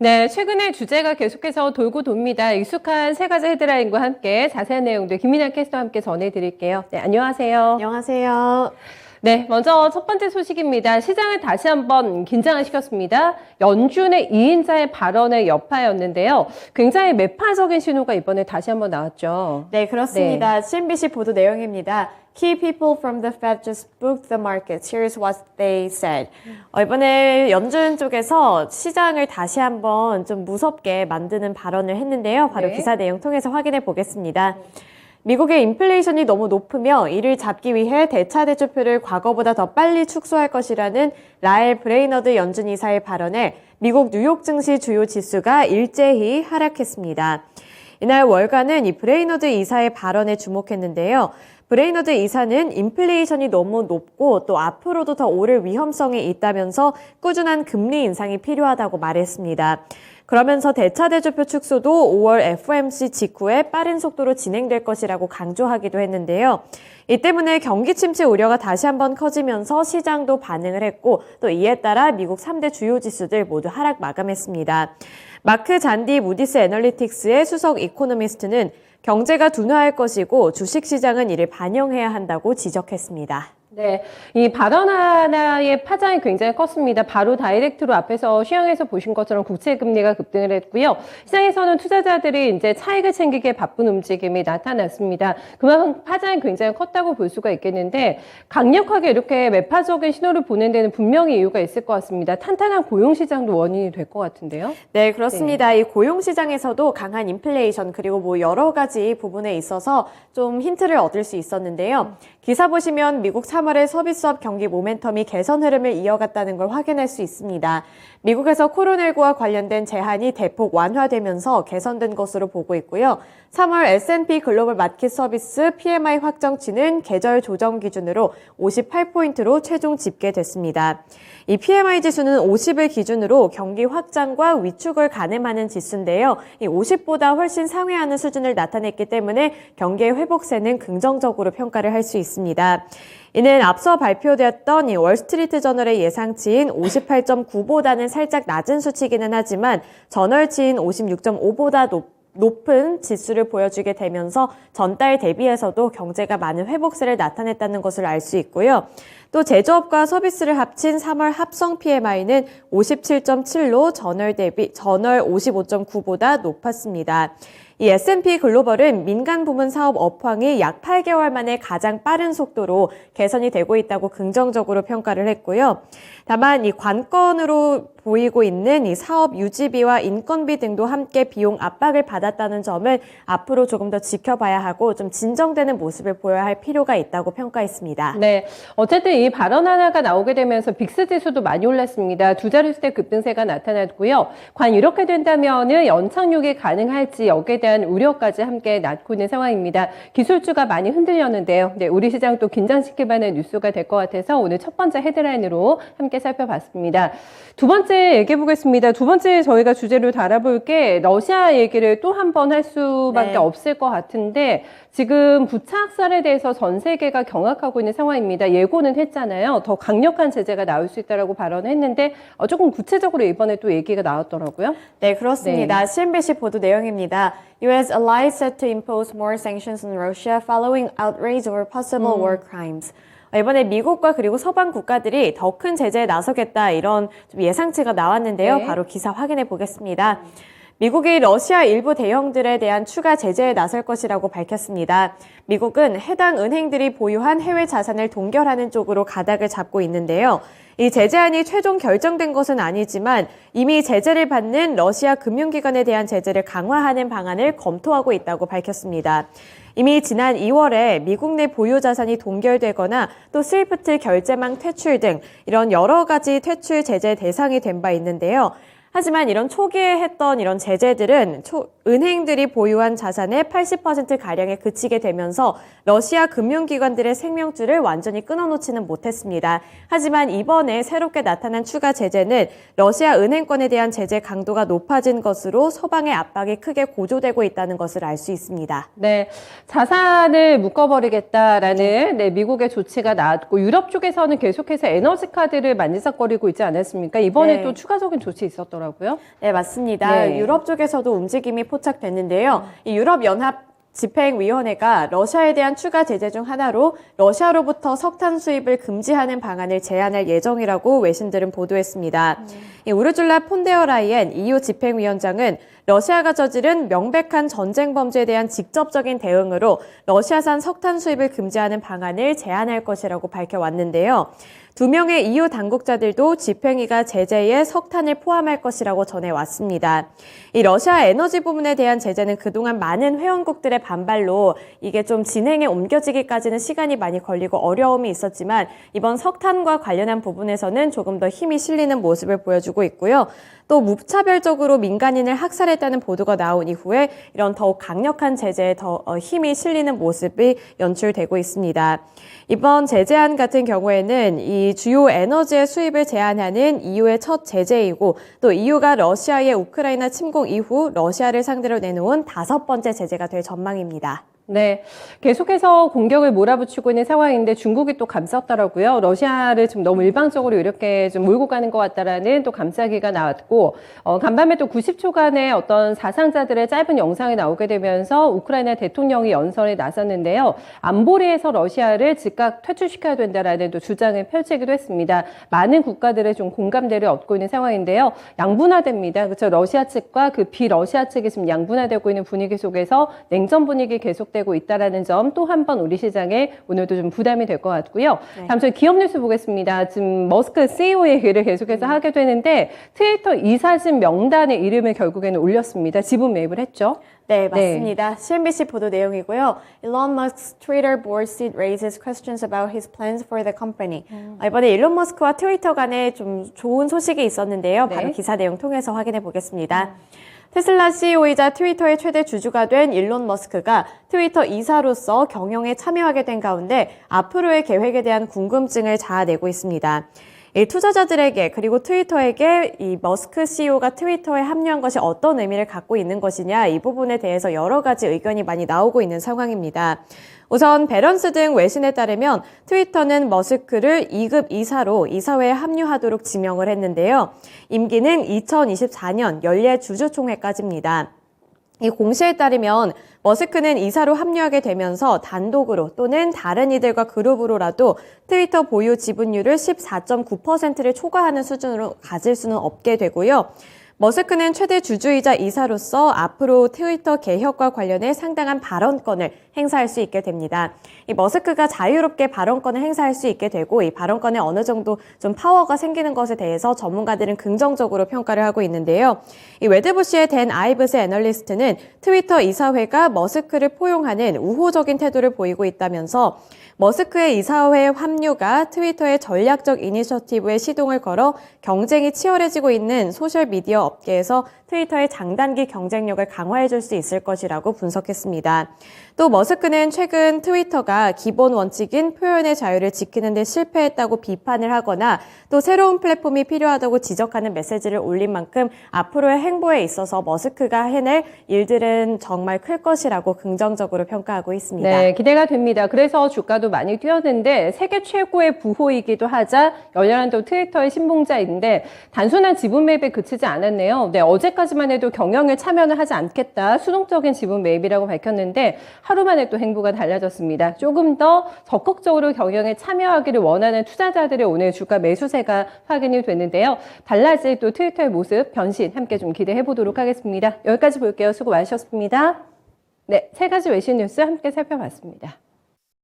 네, 최근에 주제가 계속해서 돌고 돕니다. 익숙한 세 가지 헤드라인과 함께 자세한 내용들 김민아 캐스터와 함께 전해드릴게요. 네, 안녕하세요. 안녕하세요. 네, 먼저 첫 번째 소식입니다. 시장을 다시 한번 긴장을 시켰습니다. 연준의 2인자의 발언의 여파였는데요. 굉장히 매파적인 신호가 이번에 다시 한번 나왔죠. 네, 그렇습니다. CNBC 보도 내용입니다. Key people from the Fed just spooked the markets. Here's what they said. 이번에 연준 쪽에서 시장을 다시 한번 좀 무섭게 만드는 발언을 했는데요. 바로 네. 기사 내용 통해서 확인해 보겠습니다. 미국의 인플레이션이 너무 높으며 이를 잡기 위해 대차대조표를 과거보다 더 빨리 축소할 것이라는 라엘 브레이너드 연준 이사의 발언에 미국 뉴욕 증시 주요 지수가 일제히 하락했습니다. 이날 월가는 이 브레이너드 이사의 발언에 주목했는데요. 브레이너드 이사는 인플레이션이 너무 높고 또 앞으로도 더 오를 위험성이 있다면서 꾸준한 금리 인상이 필요하다고 말했습니다. 그러면서 대차대조표 축소도 5월 FOMC 직후에 빠른 속도로 진행될 것이라고 강조하기도 했는데요. 이 때문에 경기 침체 우려가 다시 한번 커지면서 시장도 반응을 했고 또 이에 따라 미국 3대 주요 지수들 모두 하락 마감했습니다. 마크 잔디 무디스 애널리틱스의 수석 이코노미스트는 경제가 둔화할 것이고 주식시장은 이를 반영해야 한다고 지적했습니다. 네, 이 발언 하나의 파장이 굉장히 컸습니다. 바로 다이렉트로 앞에서 시황에서 보신 것처럼 국채 금리가 급등을 했고요. 시장에서는 투자자들이 이제 차익을 챙기기에 바쁜 움직임이 나타났습니다. 그만큼 파장이 굉장히 컸다고 볼 수가 있겠는데 강력하게 이렇게 매파적인 신호를 보낸 데는 분명히 이유가 있을 것 같습니다. 탄탄한 고용 시장도 원인이 될 것 같은데요. 네, 그렇습니다. 이 고용 시장에서도 강한 인플레이션 그리고 뭐 여러 가지 부분에 있어서 좀 힌트를 얻을 수 있었는데요. 기사 보시면 미국 3월에 서비스업 경기 모멘텀이 개선 흐름을 이어갔다는 걸 확인할 수 있습니다. 미국에서 코로나19와 관련된 제한이 대폭 완화되면서 개선된 것으로 보고 있고요. 3월 S&P 글로벌 마켓 서비스 PMI 확정치는 계절 조정 기준으로 58포인트로 최종 집계됐습니다. 이 PMI 지수는 50을 기준으로 경기 확장과 위축을 가늠하는 지수인데요. 이 50보다 훨씬 상회하는 수준을 나타냈기 때문에 경기의 회복세는 긍정적으로 평가를 할 수 있습니다. 이는 앞서 발표되었던 이 월스트리트 저널의 예상치인 58.9보다는 살짝 낮은 수치이기는 하지만 저널치인 56.5보다 높은 지수를 보여주게 되면서 전달 대비해서도 경제가 많은 회복세를 나타냈다는 것을 알 수 있고요. 또 제조업과 서비스를 합친 3월 합성 PMI는 57.7로 전월 55.9보다 높았습니다. 이 S&P 글로벌은 민간 부문 사업 업황이 약 8개월 만에 가장 빠른 속도로 개선이 되고 있다고 긍정적으로 평가를 했고요. 다만 이 관건으로 보이고 있는 이 사업 유지비와 인건비 등도 함께 비용 압박을 받았다는 점을 앞으로 조금 더 지켜봐야 하고 좀 진정되는 모습을 보여야 할 필요가 있다고 평가했습니다. 네, 어쨌든 이 발언 하나가 나오게 되면서 빅스 지수도 많이 올랐습니다. 두 자릿수대 급등세가 나타났고요. 과연 이렇게 된다면은 연착륙이 가능할지 여기에 대한 우려까지 함께 낳고 있는 상황입니다. 기술주가 많이 흔들렸는데요. 네, 우리 시장 또 긴장시킬 만한 뉴스가 될 것 같아서 오늘 첫 번째 헤드라인으로 함께 살펴봤습니다. 두 번째 얘기해 보겠습니다. 두 번째 저희가 주제로 다뤄볼 게 러시아 얘기를 또 한 번 할 수밖에 없을 것 같은데 지금 부차 학살에 대해서 전 세계가 경악하고 있는 상황입니다. 예고는 했잖아요. 더 강력한 제재가 나올 수 있다라고 발언했는데 조금 구체적으로 이번에 또 얘기가 나왔더라고요. 네, 그렇습니다. 네. CNBC 보도 내용입니다. U.S. allies set to impose more sanctions on Russia following outrage over possible war crimes. 이번에 미국과 그리고 서방 국가들이 더 큰 제재에 나서겠다 이런 좀 예상치가 나왔는데요. 네. 바로 기사 확인해 보겠습니다. 미국이 러시아 일부 대형들에 대한 추가 제재에 나설 것이라고 밝혔습니다. 미국은 해당 은행들이 보유한 해외 자산을 동결하는 쪽으로 가닥을 잡고 있는데요. 이 제재안이 최종 결정된 것은 아니지만 이미 제재를 받는 러시아 금융기관에 대한 제재를 강화하는 방안을 검토하고 있다고 밝혔습니다. 이미 지난 2월에 미국 내 보유 자산이 동결되거나 또 스위프트 결제망 퇴출 등 이런 여러 가지 퇴출 제재 대상이 된 바 있는데요. 하지만 이런 초기에 했던 이런 제재들은 은행들이 보유한 자산의 80%가량에 그치게 되면서 러시아 금융기관들의 생명줄을 완전히 끊어놓지는 못했습니다. 하지만 이번에 새롭게 나타난 추가 제재는 러시아 은행권에 대한 제재 강도가 높아진 것으로 서방의 압박이 크게 고조되고 있다는 것을 알 수 있습니다. 네, 자산을 묶어버리겠다라는 미국의 조치가 나왔고 유럽 쪽에서는 계속해서 에너지 카드를 만지작거리고 있지 않았습니까? 이번에 네. 또 추가적인 조치 있었더라고요. 하더라고요. 네, 맞습니다. 네. 유럽 쪽에서도 움직임이 포착됐는데요. 이 유럽연합 집행위원회가 러시아에 대한 추가 제재 중 하나로 러시아로부터 석탄 수입을 금지하는 방안을 제안할 예정이라고 외신들은 보도했습니다. 이 우르줄라 폰데어라이엔 EU 집행위원장은 러시아가 저지른 명백한 전쟁 범죄에 대한 직접적인 대응으로 러시아산 석탄 수입을 금지하는 방안을 제안할 것이라고 밝혀왔는데요. 2명의 EU 당국자들도 집행위가 제재에 석탄을 포함할 것이라고 전해왔습니다. 이 러시아 에너지 부문에 대한 제재는 그동안 많은 회원국들의 반발로 이게 좀 진행에 옮겨지기까지는 시간이 많이 걸리고 어려움이 있었지만 이번 석탄과 관련한 부분에서는 조금 더 힘이 실리는 모습을 보여주고 있고요. 또 무차별적으로 민간인을 학살했다는 보도가 나온 이후에 이런 더욱 강력한 제재에 더 힘이 실리는 모습이 연출되고 있습니다. 이번 제재안 같은 경우에는 이 주요 에너지의 수입을 제한하는 EU의 첫 제재이고 또 EU가 러시아의 우크라이나 침공 이후 러시아를 상대로 내놓은 5번째 제재가 될 전망입니다. 네, 계속해서 공격을 몰아붙이고 있는 상황인데 중국이 또 감쌌더라고요. 러시아를 좀 너무 일방적으로 이렇게 좀 몰고 가는 것 같다라는 또 감싸기가 나왔고, 간밤에 또 90초간의 어떤 사상자들의 짧은 영상이 나오게 되면서 우크라이나 대통령이 연설에 나섰는데요. 안보리에서 러시아를 즉각 퇴출시켜야 된다라는 또 주장을 펼치기도 했습니다. 많은 국가들의 좀 공감대를 얻고 있는 상황인데요. 양분화됩니다. 그렇죠. 러시아 측과 그 비러시아 측이 지금 양분화되고 있는 분위기 속에서 냉전 분위기 계속되고 있다라는 점 또 한 번 우리 시장에 오늘도 좀 부담이 될 것 같고요. 네. 다음 저희 기업 뉴스 보겠습니다. 지금 머스크 CEO 얘기를 계속해서 하게 되는데 트위터 이사진 명단에 이름을 결국에는 올렸습니다. 지분 매입을 했죠. 네, 맞습니다. CNBC 보도 내용이고요. Elon Musk's Twitter board seat raises questions about his plans for the company. 이번에 일론 머스크와 트위터 간에 좀 좋은 소식이 있었는데요. 바로 네. 기사 내용 통해서 확인해 보겠습니다. 테슬라 CEO이자 트위터의 최대 주주가 된 일론 머스크가 트위터 이사로서 경영에 참여하게 된 가운데 앞으로의 계획에 대한 궁금증을 자아내고 있습니다. 이 투자자들에게 그리고 트위터에게 이 머스크 CEO가 트위터에 합류한 것이 어떤 의미를 갖고 있는 것이냐 이 부분에 대해서 여러 가지 의견이 많이 나오고 있는 상황입니다. 우선 배런스 등 외신에 따르면 트위터는 머스크를 2급 이사로 이사회에 합류하도록 지명을 했는데요. 임기는 2024년 연례 주주총회까지입니다. 이 공시에 따르면 머스크는 이사로 합류하게 되면서 단독으로 또는 다른 이들과 그룹으로라도 트위터 보유 지분율을 14.9%를 초과하는 수준으로 가질 수는 없게 되고요. 머스크는 최대 주주이자 이사로서 앞으로 트위터 개혁과 관련해 상당한 발언권을 행사할 수 있게 됩니다. 이 머스크가 자유롭게 발언권을 행사할 수 있게 되고 이 발언권에 어느 정도 좀 파워가 생기는 것에 대해서 전문가들은 긍정적으로 평가를 하고 있는데요. 이 웨드부시의 댄 아이브스 애널리스트는 트위터 이사회가 머스크를 포용하는 우호적인 태도를 보이고 있다면서 머스크의 이사회 합류가 트위터의 전략적 이니셔티브에 시동을 걸어 경쟁이 치열해지고 있는 소셜미디어 업계에서 트위터의 장단기 경쟁력을 강화해줄 수 있을 것이라고 분석했습니다. 또 머스크는 최근 트위터가 기본 원칙인 표현의 자유를 지키는 데 실패했다고 비판을 하거나 또 새로운 플랫폼이 필요하다고 지적하는 메시지를 올린 만큼 앞으로의 행보에 있어서 머스크가 해낼 일들은 정말 클 것이라고 긍정적으로 평가하고 있습니다. 네, 기대가 됩니다. 그래서 주가도 많이 뛰었는데 세계 최고의 부호이기도 하자 열렬한 또 트위터의 신봉자인데 단순한 지분 매입에 그치지 않았네요. 네, 어제까지만 해도 경영에 참여는 하지 않겠다. 수동적인 지분 매입이라고 밝혔는데 하루 만에 또 행보가 달라졌습니다. 조금 더 적극적으로 경영에 참여하기를 원하는 투자자들의 오늘 주가 매수세가 확인이 됐는데요. 달라질 또 트위터의 모습, 변신 함께 좀 기대해 보도록 하겠습니다. 여기까지 볼게요. 수고 많으셨습니다. 네, 세 가지 외신 뉴스 함께 살펴봤습니다.